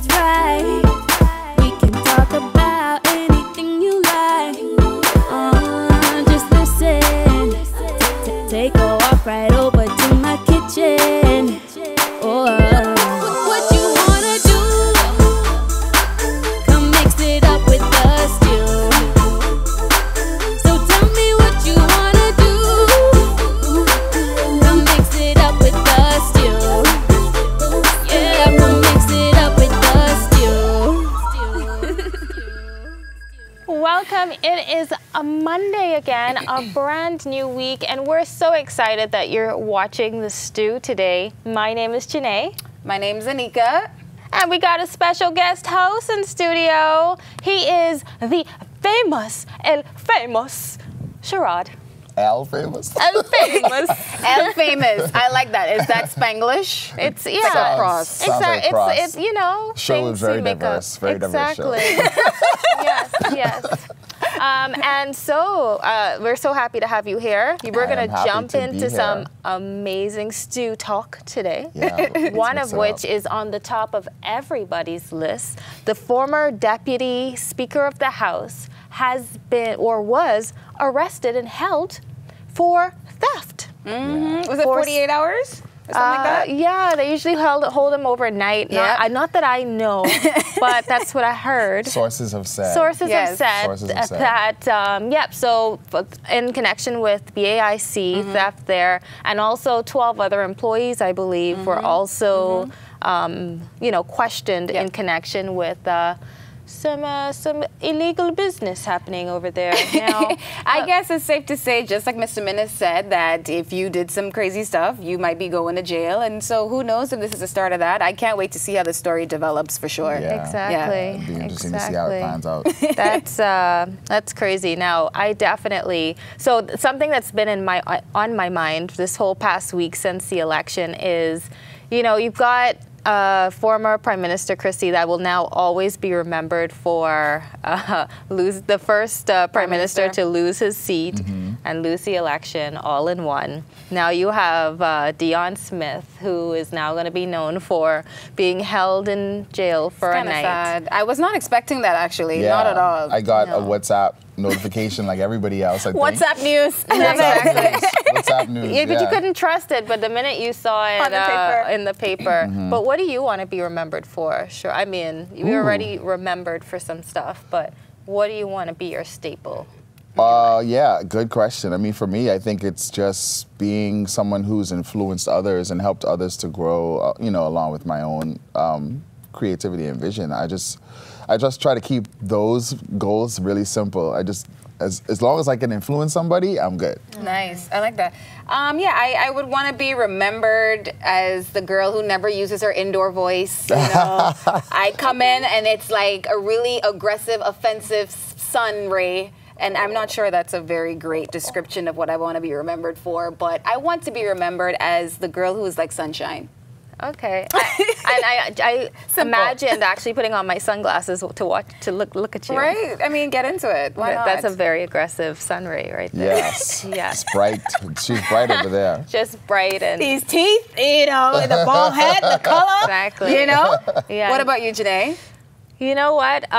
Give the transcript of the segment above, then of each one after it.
right. We can talk about anything you like. Just listen. Take a walk right over to my kitchen. What you wanna do? Come mix it up with the stew. So tell me what you wanna do. Come mix it up with the stew. Yeah, come mix it up with the stew. Welcome. It is a Monday again, a brand new week, and we're so excited that you're watching The Stew today. My name is Janae. My name's Anika. And we got a special guest host in studio. He is the famous, El Famous, Scharad. El Famous? El Famous. El Famous. I like that. Is that Spanglish? It's, yeah. It's like a cross. Sounds like a cross. It's, you know. Show is very diverse. Very diverse show. Yes, yes. And so we're so happy to have you here. We're going to jump into some amazing stew talk today. Yeah, one of which is on the top of everybody's list. The former Deputy Speaker of the House has been or was arrested and held for theft. Mm-hmm. Was it 48 hours? Or something like that? Yeah, they usually hold him overnight. Yeah. Not that I know, but that's what I heard. Sources have said. Sources have said that, so in connection with BAIC theft there, and also 12 other employees, I believe, were also, questioned in connection with some illegal business happening over there. Now, I guess it's safe to say, just like Mr. Minnis said, that if you did some crazy stuff, you might be going to jail. And so who knows if this is the start of that. I can't wait to see how the story develops for sure. Yeah. Exactly. It'll be interesting to see how it pans out. That's crazy. Now, I definitely, so something that's been on my mind this whole past week since the election is, you've got former Prime Minister Christie that will now always be remembered for the first Prime Minister to lose his seat and lose the election all in one. Now you have Dion Smith, who is now going to be known for being held in jail for a night. Sad. I was not expecting that, actually. Yeah, not at all. I got a WhatsApp notification like everybody else, I think. WhatsApp news. WhatsApp news, yeah, but you couldn't trust it, but the minute you saw it in the paper. But what do you want to be remembered for? Sure, I mean, you're already remembered for some stuff, but what do you want to be your staple? Yeah, good question. I mean, for me, I think it's just being someone who's influenced others and helped others to grow, along with my own creativity and vision. I just try to keep those goals really simple. As long as I can influence somebody, I'm good. Nice. I like that. I would want to be remembered as the girl who never uses her indoor voice. I come in and it's like a really aggressive, offensive sun ray. And I'm not sure that's a very great description of what I want to be remembered for, but I want to be remembered as the girl who is like sunshine. Okay, I imagined actually putting on my sunglasses to look at you. Right, I mean, get into it. Why not? That's a very aggressive sun ray right there. Yes, yes. It's bright. She's bright over there. Just bright and these teeth, the bald head, the color. Exactly. Yeah. What about you, Janae? You know what?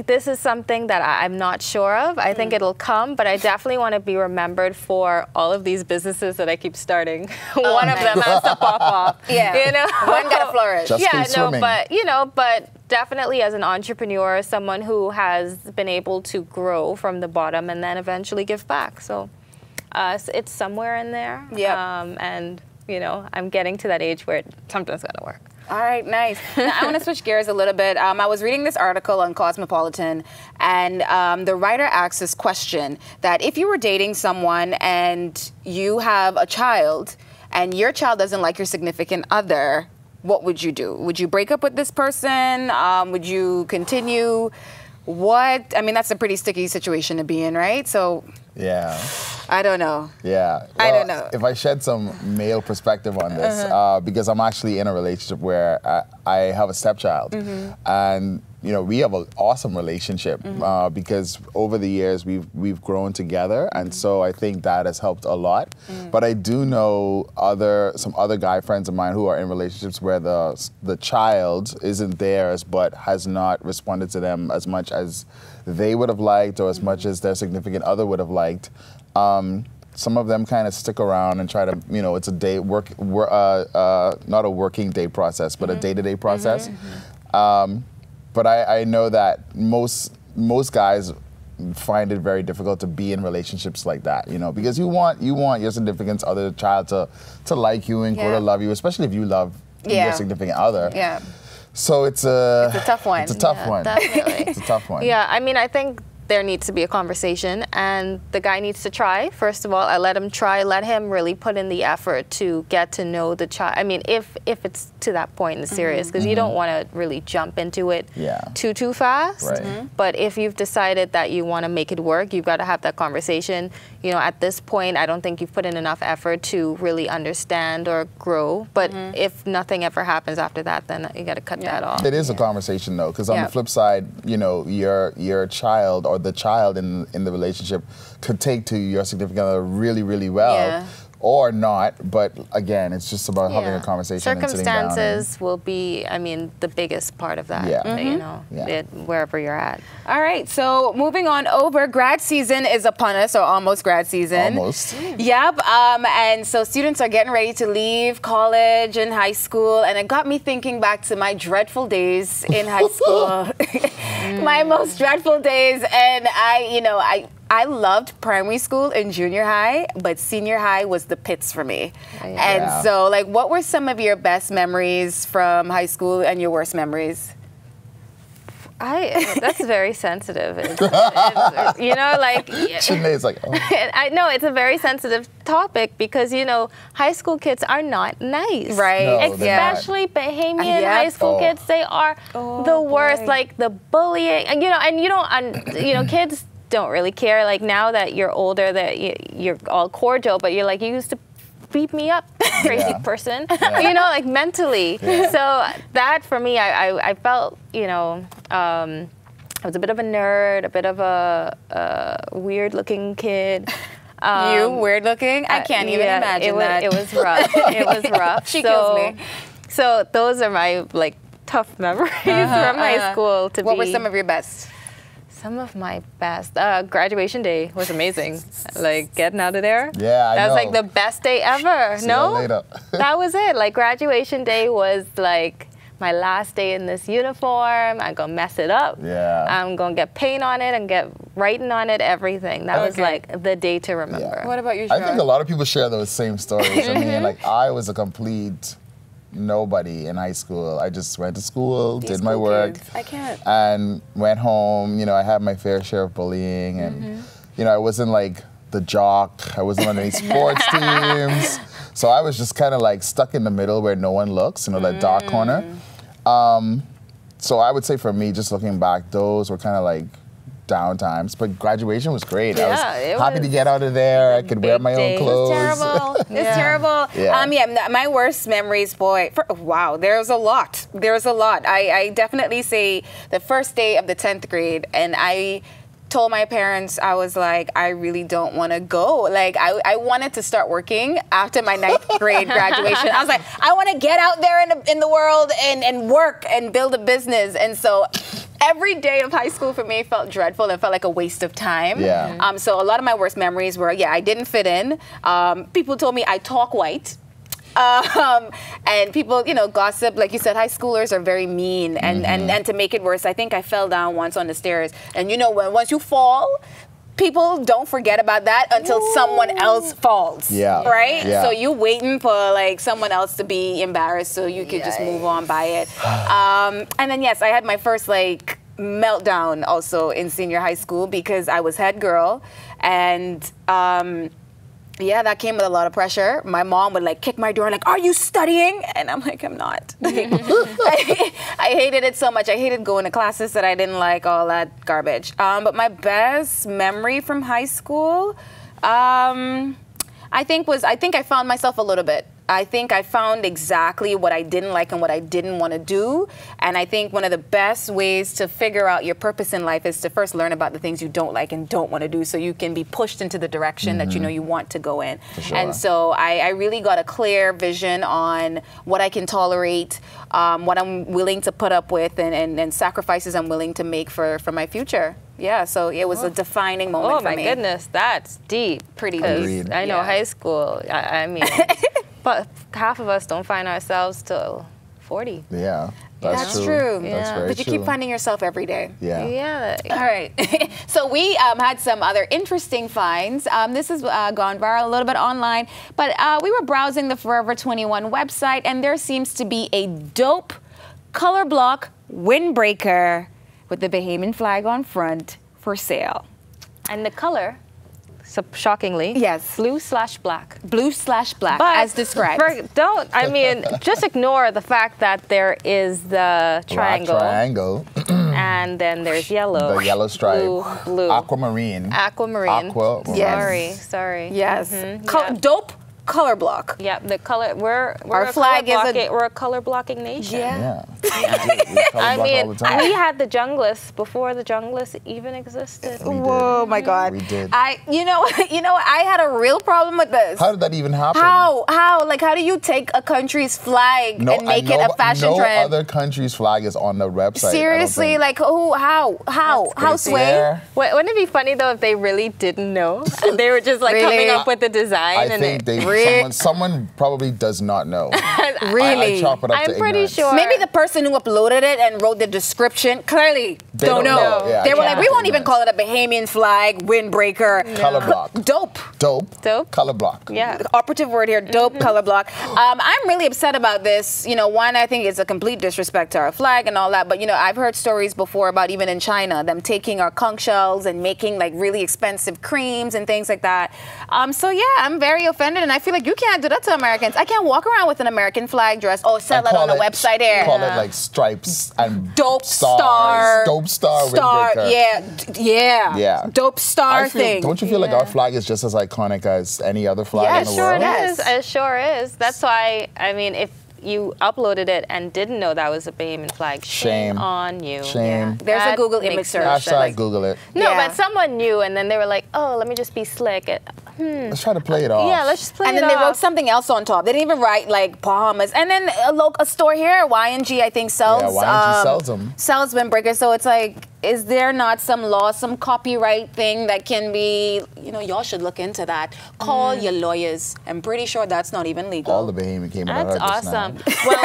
This is something that I'm not sure of. I think it'll come, but I definitely want to be remembered for all of these businesses that I keep starting. One of them has to pop off. Yeah, one got to flourish. But definitely as an entrepreneur, someone who has been able to grow from the bottom and then eventually give back. So it's somewhere in there. Yeah. And I'm getting to that age where something's going to work. All right, nice. Now, I want to switch gears a little bit. I was reading this article on Cosmopolitan, and the writer asks this question, that if you were dating someone and you have a child, and your child doesn't like your significant other, what would you do? Would you break up with this person? Would you continue? I mean, that's a pretty sticky situation to be in, right? So Yeah. I don't know. Yeah. I don't know. If I shed some male perspective on this, because I'm actually in a relationship where I have a stepchild, and you know, we have an awesome relationship because over the years we've grown together, and so I think that has helped a lot. But I do know some other guy friends of mine who are in relationships where the child isn't theirs, but has not responded to them as much as they would have liked, or as much as their significant other would have liked. Some of them kind of stick around and try to, you know, it's a not a working day process, but a day-to-day process. But I know that most guys find it very difficult to be in relationships like that, you know, because you want your significant other child to like you and grow to love you, especially if you love your significant other. Yeah. So it's a tough one. It's a tough one. Definitely. It's a tough one. Yeah, I mean, I think there needs to be a conversation, and the guy needs to try. First of all, I let him try, let him really put in the effort to get to know the child. I mean, if it's to that point in serious, because you don't want to really jump into it too fast. Right. But if you've decided that you want to make it work, you've got to have that conversation. You know, at this point, I don't think you've put in enough effort to really understand or grow. But if nothing ever happens after that, then you got to cut that off. It is a conversation, though, because on the flip side, you know, your child or the child in the relationship could take to your significant other really, really well, or not. But again, it's just about having a conversation and sitting down. Circumstances will be, I mean, the biggest part of that. You know, wherever you're at. All right, so moving on over, grad season is upon us, or almost grad season. Almost. Yep, and so students are getting ready to leave college and high school, and it got me thinking back to my dreadful days in high school. My most dreadful days, and I loved primary school and junior high, but senior high was the pits for me. And so, like, what were some of your best memories from high school and your worst memories? That's very sensitive. You know, like... Sinead's like, oh. I know, it's a very sensitive topic because, you know, high school kids are not nice. Right. No, especially Bahamian high school kids. They are the worst, like the bullying. And, you know, kids don't really care. Like, now that you're older, that you're all cordial, but you're like, you used to beat me up, crazy person, you know, like mentally. So that for me, I felt, you know, I was a bit of a nerd, a bit of a weird looking kid. You weird looking? I can't even imagine that. It was rough. It was rough. She kills me. So those are my, like, tough memories from high school. What were some of your best? Some of my best. Graduation day was amazing. Like, getting out of there. Yeah, I know. That was like the best day ever. See you later. That was it. Like, graduation day was like my last day in this uniform. I'm gonna mess it up. Yeah. I'm gonna get paint on it and get writing on it, everything. That was like the day to remember. What about you, I think a lot of people share those same stories. I mean, like, I was a complete nobody in high school. I just went to school, did my work. I can't. And went home. You know, I had my fair share of bullying, and you know, I wasn't like the jock. I wasn't on any sports teams. So I was just kind of like stuck in the middle where no one looks, you know, that dark corner. So I would say for me, just looking back, those were kind of like down times, but graduation was great. I was happy to get out of there. I could wear my own clothes. It's terrible. It's terrible. My worst memories, boy. Wow, there's a lot. There's a lot. I definitely say the first day of the 10th grade, and I told my parents, I was like, I really don't want to go. Like, I wanted to start working after my 9th grade graduation. I was like, I want to get out there in the world and work and build a business. And so every day of high school for me felt dreadful. It felt like a waste of time. Yeah. So a lot of my worst memories were, I didn't fit in. People told me I talk white. And people, you know, gossip. Like you said, high schoolers are very mean. And to make it worse, I think I fell down once on the stairs. And you know, once you fall, people don't forget about that until someone else falls. Right? Yeah. So you waiting for like someone else to be embarrassed so you could just move on by it. And then yes, I had my first like meltdown also in senior high school because I was head girl, and Yeah, that came with a lot of pressure. My mom would like kick my door, like, "Are you studying?" And I'm like, "I'm not." I hated it so much. I hated going to classes that I didn't like, all that garbage. But my best memory from high school, I think I found myself a little bit. I think I found exactly what I didn't like and what I didn't want to do. And I think one of the best ways to figure out your purpose in life is to first learn about the things you don't like and don't want to do, so you can be pushed into the direction that you know you want to go in. Sure. And so I really got a clear vision on what I can tolerate, what I'm willing to put up with, and sacrifices I'm willing to make for my future. Yeah, so it was a defining moment for me. Oh my goodness, that's deep. Pretty Agreed. deep. I know Yeah. high school, I mean, but half of us don't find ourselves till 40. Yeah, That's true. That's Yeah. very But you true. keep finding yourself every day. Yeah. Yeah. All right. So we had some other interesting finds. This has gone viral a little bit online, but we were browsing the Forever 21 website, and there seems to be a dope color block windbreaker with the Bahamian flag on front for sale. And the color, so shockingly, Yes. blue/black. Blue/black, But as described. I mean, just ignore the fact that there is the Black triangle, triangle, and then there's yellow. the yellow stripe, blue, aquamarine. aquamarine. Aquamarine. Yes. Sorry. Yes. Yeah. Dope color block. Yeah, the color. We're Our a flag is we're a color blocking nation. Yeah. Yeah. We color I block mean, all the time. we had the junglist before the junglist even existed. We did. Whoa, my God. We did. You know, I had a real problem with this. How did that even happen? How? Like, how do you take a country's flag and make it a fashion no trend? other country's flag is on the website. Seriously, like, who? How? How, Sway? There, Wouldn't it be funny though if they really didn't know? And they were just like Really? coming up with the design. I and think Really? someone probably does not know. Really? I chalk it up I'm to pretty ignorance. sure. Maybe the person who uploaded it and wrote the description clearly They don't don't know. know. Yeah, They were I like, can't we won't do even that. call it a Bahamian flag, windbreaker. Color block. Dope. Dope. Color block. Yeah. Operative word here, dope color block. I'm really upset about this. You know, one, I think it's a complete disrespect to our flag and all that. But, you know, I've heard stories before about even in China, them taking our conch shells and making like really expensive creams and things like that. So, yeah, I'm very offended. And I feel like you can't do that to Americans. I can't walk around with an American flag dress. Oh, sell it on the website here. Call it like stripes and Dope stars. star. Dope star windbreaker. Yeah. Yeah. Dope star I feel, thing. Don't you feel like our flag is just as iconic as any other flag Yeah, in the sure world? it is. It sure is. That's why, I mean, if you uploaded it and didn't know that was a Bahamian flag, shame on you. Shame. There's a That Google image makes search. no that, Hashtag like, Google it. No, Yeah. but someone knew, and then they were like, "Oh, let me just be slick." Let's try to play it off. Yeah, let's just play and it then they wrote off. something else on top. They didn't even write like Bahamas. And then a store here, Y&G, I think sells. Yeah, Y&G sells 'em. Sells windbreakers. So it's like, is there not some law, some copyright thing that can be? You know, y'all should look into that. Call your lawyers. I'm pretty sure that's not even legal. All the Bahamian came out That's of her just now. awesome. Well,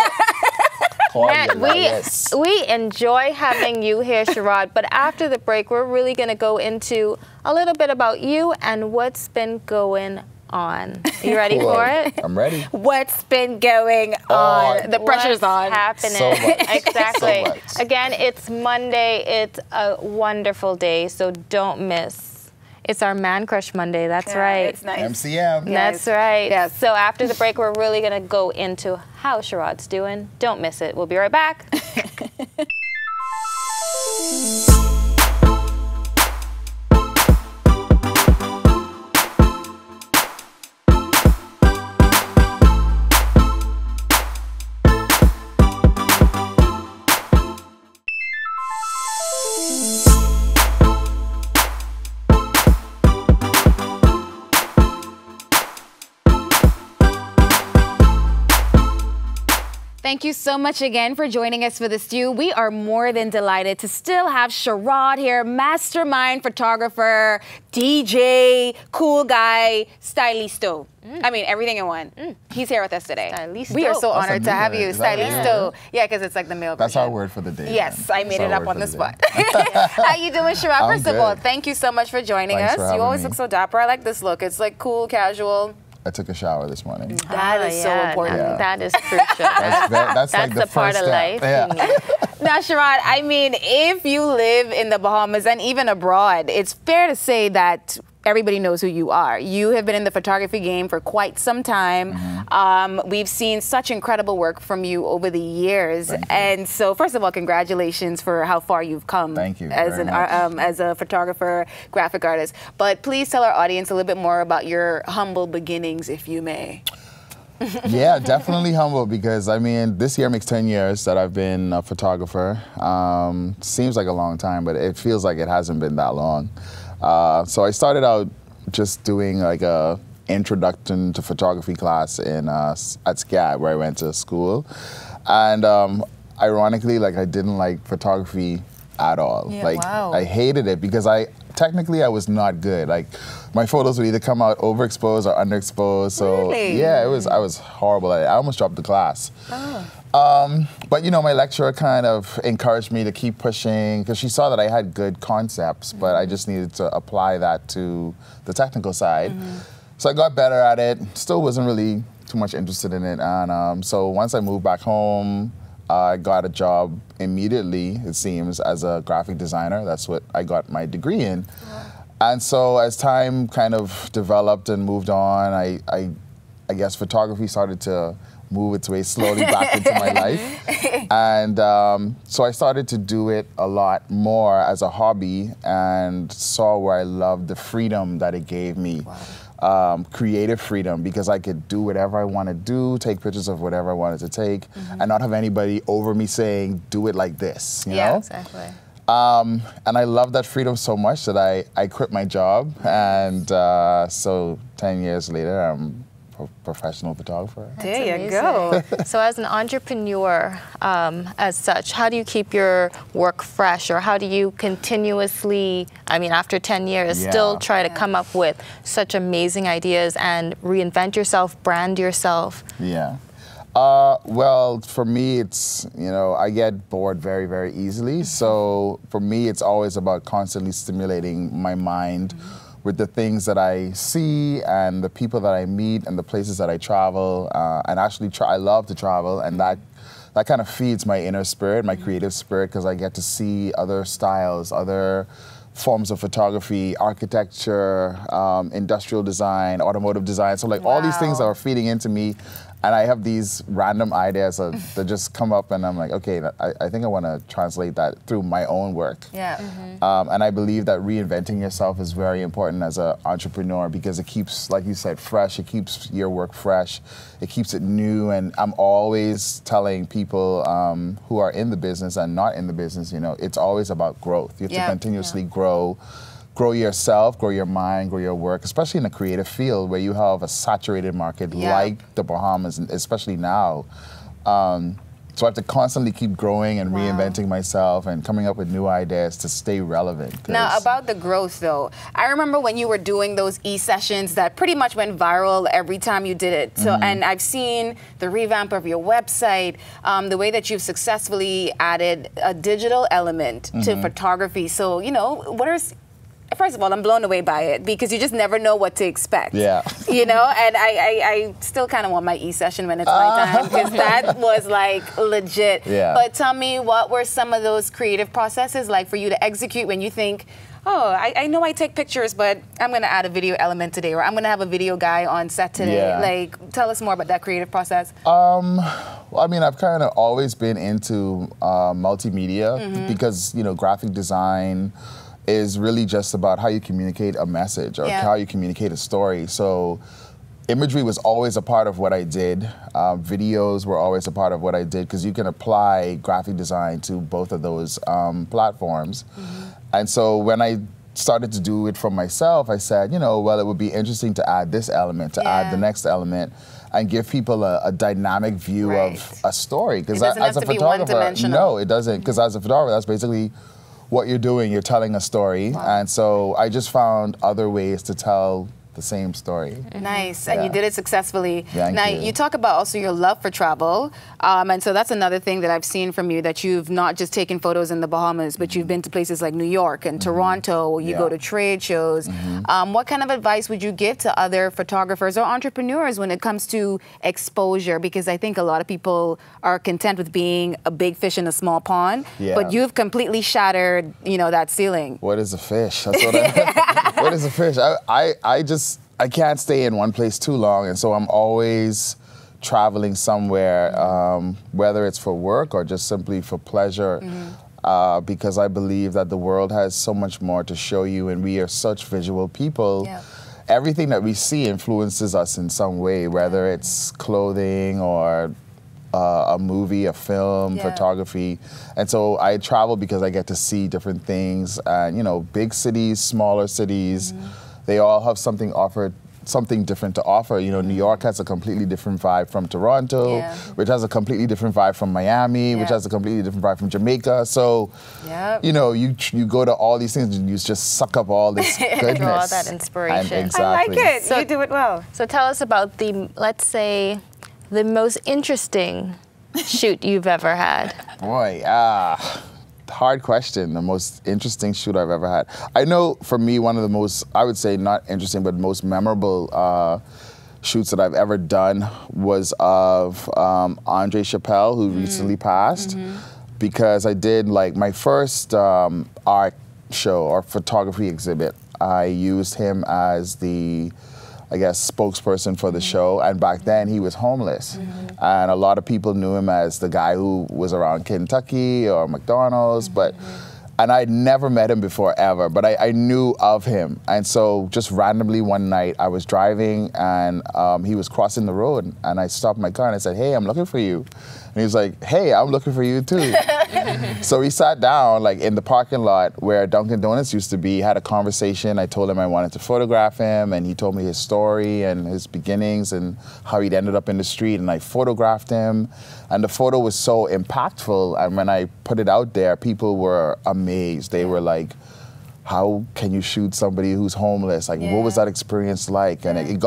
Call Matt, your lawyers. we enjoy having you here, Scharad, but after the break, we're really going to go into a little bit about you and what's been going on. You ready Cool. for it? I'm ready. What's been going on? The pressure's What's on. happening? So much. Exactly. So much. Again, it's Monday. It's a wonderful day, so don't miss. It's our Man Crush Monday. That's Yeah, right. It's nice. MCM. That's right. Yes. So after the break, we're really going to go into how Scarad's doing. Don't miss it. We'll be right back. Thank you so much again for joining us for the stew. We are more than delighted to still have Scharad here, mastermind photographer, DJ, cool guy, stylisto. I mean, everything in one. He's here with us today. Stylisto. We are so That's honored a to new have word. you, Is that stylisto. Yeah, because it's like the male That's version. our word for the day. Yes, man. I made That's it our up word on for the day. spot. How you doing, Scharad? I'm First of all, good. thank you so much for joining Thanks us. for You having always me. look so dapper. I like this look. It's like cool, casual. I took a shower this morning. That is so important. Yeah. That is crucial. That's like the a part first of step. life. Yeah. you need. Now, Scharad, I mean, if you live in the Bahamas and even abroad, it's fair to say that everybody knows who you are. You have been in the photography game for quite some time. We've seen such incredible work from you over the years. And so, first of all, congratulations for how far you've come. Thank you as as a photographer, graphic artist. But please tell our audience a little bit more about your humble beginnings, if you may. Yeah, definitely humble, because I mean, this year makes 10 years that I've been a photographer. Seems like a long time, but it feels like it hasn't been that long. So I started out just doing like a introduction to photography class in at Scharad, where I went to school. And ironically, like, I didn't like photography at all. Yeah, like, wow. I hated it because technically I was not good. Like, my photos would either come out overexposed or underexposed. So really? yeah, I was horrible at it. I almost dropped the class. But you know, my lecturer kind of encouraged me to keep pushing, because she saw that I had good concepts, but I just needed to apply that to the technical side. So I got better at it. Still wasn't really too much interested in it. And so once I moved back home, I got a job immediately, it seems, as a graphic designer. That's what I got my degree in. And so as time kind of developed and moved on, I guess photography started to move its way slowly back into my life. And so I started to do it a lot more as a hobby, and saw where I loved the freedom that it gave me. Creative freedom, because I could do whatever I want to do, take pictures of whatever I wanted to take, and not have anybody over me saying, do it like this, you know? Exactly. And I love that freedom so much that I quit my job, and so 10 years later, I'm a professional photographer. There you go. So as an entrepreneur, as such, how do you keep your work fresh, or how do you continuously, I mean, after 10 years, still try to come up with such amazing ideas and reinvent yourself, brand yourself? Yeah. Well, for me, it's, you know, I get bored very, very easily. So for me, it's always about constantly stimulating my mind with the things that I see and the people that I meet and the places that I travel. And actually, I love to travel, and that kind of feeds my inner spirit, my creative spirit, because I get to see other styles, other forms of photography, architecture, industrial design, automotive design. So like all these things are feeding into me. And I have these random ideas that just come up, and I'm like, okay, I think I want to translate that through my own work. Yeah. And I believe that reinventing yourself is very important as an entrepreneur, because it keeps, like you said, fresh. It keeps your work fresh. It keeps it new. And I'm always telling people who are in the business and not in the business, you know, it's always about growth. You have to continuously grow yourself, grow your mind, grow your work, especially in a creative field where you have a saturated market like the Bahamas, and especially now. So I have to constantly keep growing and reinventing myself and coming up with new ideas to stay relevant. Now, about the growth, though, I remember when you were doing those e-sessions that pretty much went viral every time you did it. So, and I've seen the revamp of your website, the way that you've successfully added a digital element to photography. So, you know, first of all, I'm blown away by it, because you just never know what to expect. Yeah. You know, and I still kind of want my e-session when it's my time, because that was like legit. Yeah. But tell me, what were some of those creative processes like for you to execute when you think, oh, I know I take pictures, but I'm going to add a video element today, or I'm going to have a video guy on set today. Yeah. Like, tell us more about that creative process. Well, I mean, I've kind of always been into multimedia, because, you know, graphic design is really just about how you communicate a message, or how you communicate a story. So imagery was always a part of what I did. Videos were always a part of what I did, because you can apply graphic design to both of those platforms. And so when I started to do it for myself, I said, you know, well, it would be interesting to add this element, to add the next element, and give people a dynamic view of a story. Because as a photographer, no, it doesn't. Because as a photographer, that's basically what you're doing. You're telling a story. And so I just found other ways to tell the same story. Nice, and you did it successfully. Thank now, you. you talk about also your love for travel, and so that's another thing that I've seen from you, that you've not just taken photos in the Bahamas, but you've been to places like New York and Toronto, you go to trade shows. What kind of advice would you give to other photographers or entrepreneurs when it comes to exposure? Because I think a lot of people are content with being a big fish in a small pond, but you've completely shattered, that ceiling. What is a fish? That's what what is a fish? I can't stay in one place too long, and so I'm always traveling somewhere, whether it's for work or just simply for pleasure, because I believe that the world has so much more to show you, and we are such visual people. Everything that we see influences us in some way, whether it's clothing or a movie, a film, photography. And so I travel because I get to see different things, and big cities, smaller cities, they all have something different to offer. New York has a completely different vibe from Toronto, which has a completely different vibe from Miami, which has a completely different vibe from Jamaica. So, you go to all these things and you just suck up all this goodness. Draw that inspiration. Exactly. I like it. So, you do it well. So tell us about let's say, the most interesting shoot you've ever had. Boy, hard question. The most interesting shoot I've ever had. I know for me, one of the most, I would say not interesting, but most memorable shoots that I've ever done was of Andre Chappelle, who recently passed, because I did my first art show or photography exhibit. I used him as the, I guess, spokesperson for the show, and back then he was homeless. And a lot of people knew him as the guy who was around Kentucky or McDonald's, and I'd never met him before ever, but I knew of him. And so just randomly one night I was driving and he was crossing the road, and I stopped my car and I said, "Hey, I'm looking for you." And he was like, "Hey, I'm looking for you too." So we sat down in the parking lot where Dunkin' Donuts used to be, had a conversation. I told him I wanted to photograph him, and he told me his story and his beginnings and how he'd ended up in the street, and I photographed him. And the photo was so impactful, and when I put it out there, people were amazed. They were like, "How can you shoot somebody who's homeless? What was that experience like?" And I think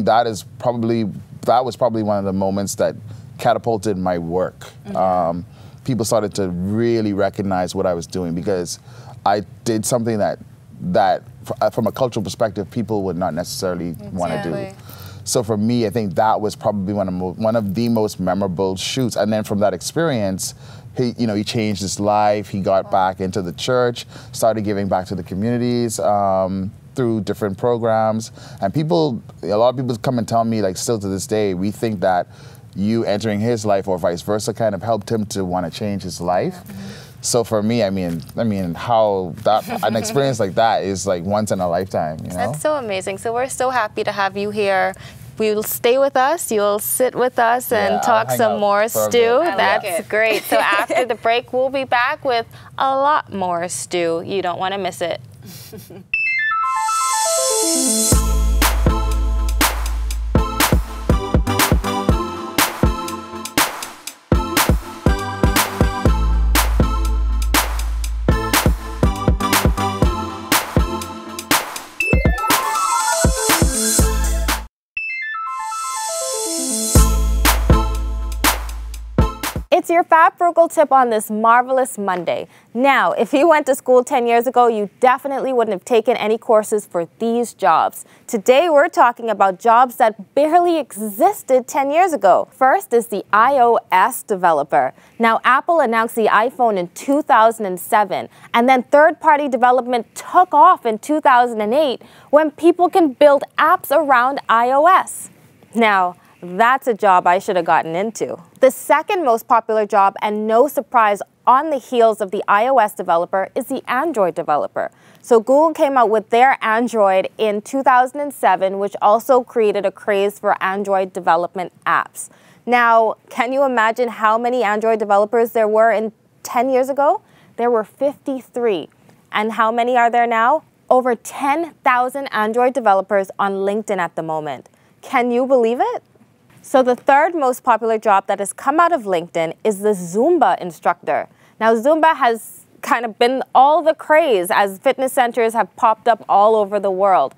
that was probably one of the moments that catapulted my work. People started to really recognize what I was doing, because I did something that from a cultural perspective, people would not necessarily want to do. So for me, I think that was probably one of the most memorable shoots. And then from that experience, he changed his life. He got back into the church, started giving back to the communities through different programs. And a lot of people come and tell me, still to this day, we think that you entering his life or vice versa kind of helped him to want to change his life. So for me, I mean, how an experience like that is once in a lifetime. That's so amazing. So we're so happy to have you here. You'll stay with us. You'll sit with us and talk some more, Stu. That's great. So after the break, we'll be back with a lot more, Stu. You don't want to miss it. It's your Fab Frugal tip on this marvelous Monday. Now, if you went to school 10 years ago, you definitely wouldn't have taken any courses for these jobs. Today, we're talking about jobs that barely existed 10 years ago. First is the iOS developer. Now, Apple announced the iPhone in 2007, and then third-party development took off in 2008 when people can build apps around iOS. Now, that's a job I should have gotten into. The second most popular job, and no surprise, on the heels of the iOS developer, is the Android developer. So Google came out with their Android in 2007, which also created a craze for Android development apps. Now, can you imagine how many Android developers there were 10 years ago? There were 53. And how many are there now? Over 10,000 Android developers on LinkedIn at the moment. Can you believe it? So the third most popular job that has come out of LinkedIn is the Zumba instructor. Now, Zumba has kind of been all the craze as fitness centers have popped up all over the world.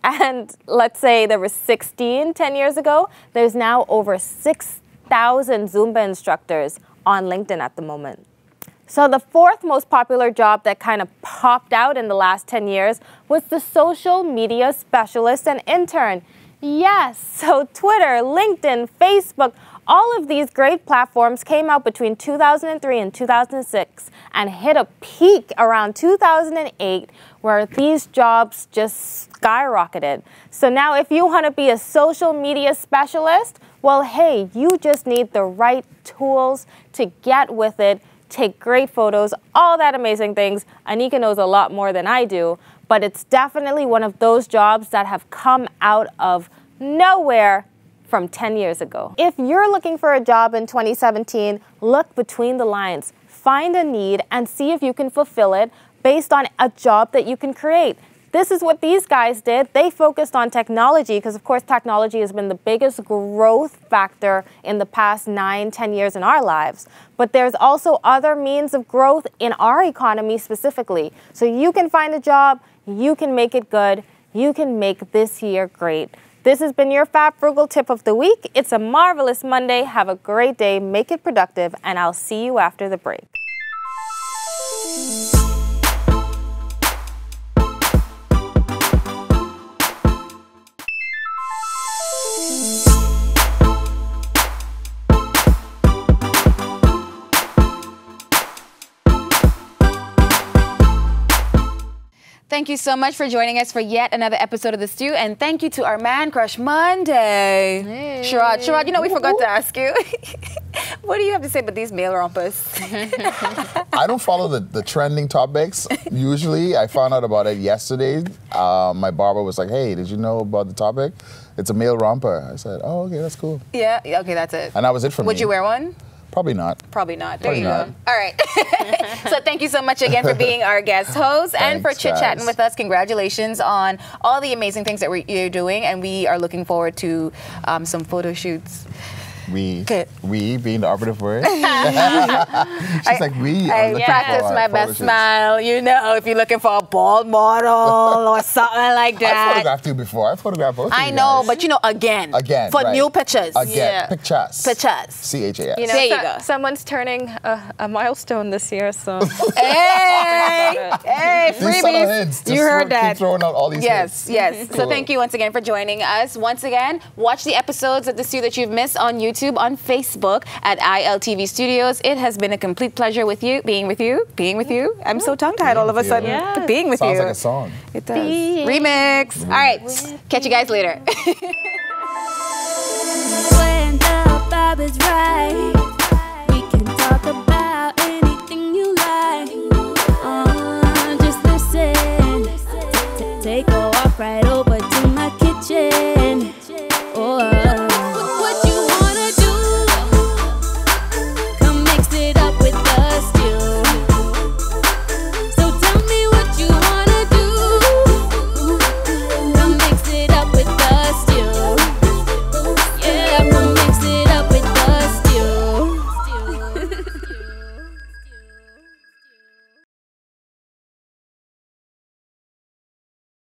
and let's say there were 16 10 years ago, there's now over 6,000 Zumba instructors on LinkedIn at the moment. So the fourth most popular job that kind of popped out in the last 10 years was the social media specialist and intern. Yes, so Twitter, LinkedIn, Facebook, all of these great platforms came out between 2003 and 2006 and hit a peak around 2008 where these jobs just skyrocketed. So now if you want to be a social media specialist, well, hey, you just need the right tools to get with it, take great photos, all that amazing things. Anika knows a lot more than I do, but it's definitely one of those jobs that have come out of nowhere from 10 years ago. If you're looking for a job in 2017, look between the lines, find a need, and see if you can fulfill it based on a job that you can create. This is what these guys did. They focused on technology because, of course, technology has been the biggest growth factor in the past 9-10 years in our lives. But there's also other means of growth in our economy specifically. So you can find a job, you can make it good, you can make this year great. This has been your Fab Frugal Tip of the Week. It's a marvelous Monday. Have a great day, make it productive, and I'll see you after the break. Thank you so much for joining us for yet another episode of The Stew, and thank you to our Man Crush Monday. Hey. Scharad, you know we forgot to ask you. What do you have to say about these male rompers? I don't follow the trending topics. Usually, I found out about it yesterday. My barber was like, hey, did you know about the topic? It's a male romper. I said, oh, okay, that's cool. Yeah, okay, that's it. And that was it for me. Would you wear one? Probably not. Probably not. There you go. All right. So thank you so much again for being our guest host and for chit-chatting with us. Congratulations on all the amazing things that you're doing, and we are looking forward to some photo shoots. We being the operative word. She's like, I practice my best smile. You know, if you're looking for a bald model or something like that. I photographed you before. I photographed both of you I know, guys. but you know, again. For new pictures. Pictures. Pictures. C-H-A-S. You know, there you go. Someone's turning a milestone this year, so. Hey, freebies. You heard that. Keep throwing out all these hits. Yes. Cool. So thank you once again for joining us. Once again, watch the episodes of The Stew that you've missed on YouTube, on Facebook at ILTV Studios. It has been a complete pleasure being with you. I'm so tongue-tied all of a sudden. Yeah. Being with Sounds you. like a song. It does. Remix. All right. Catch you guys later. When the vibe is right.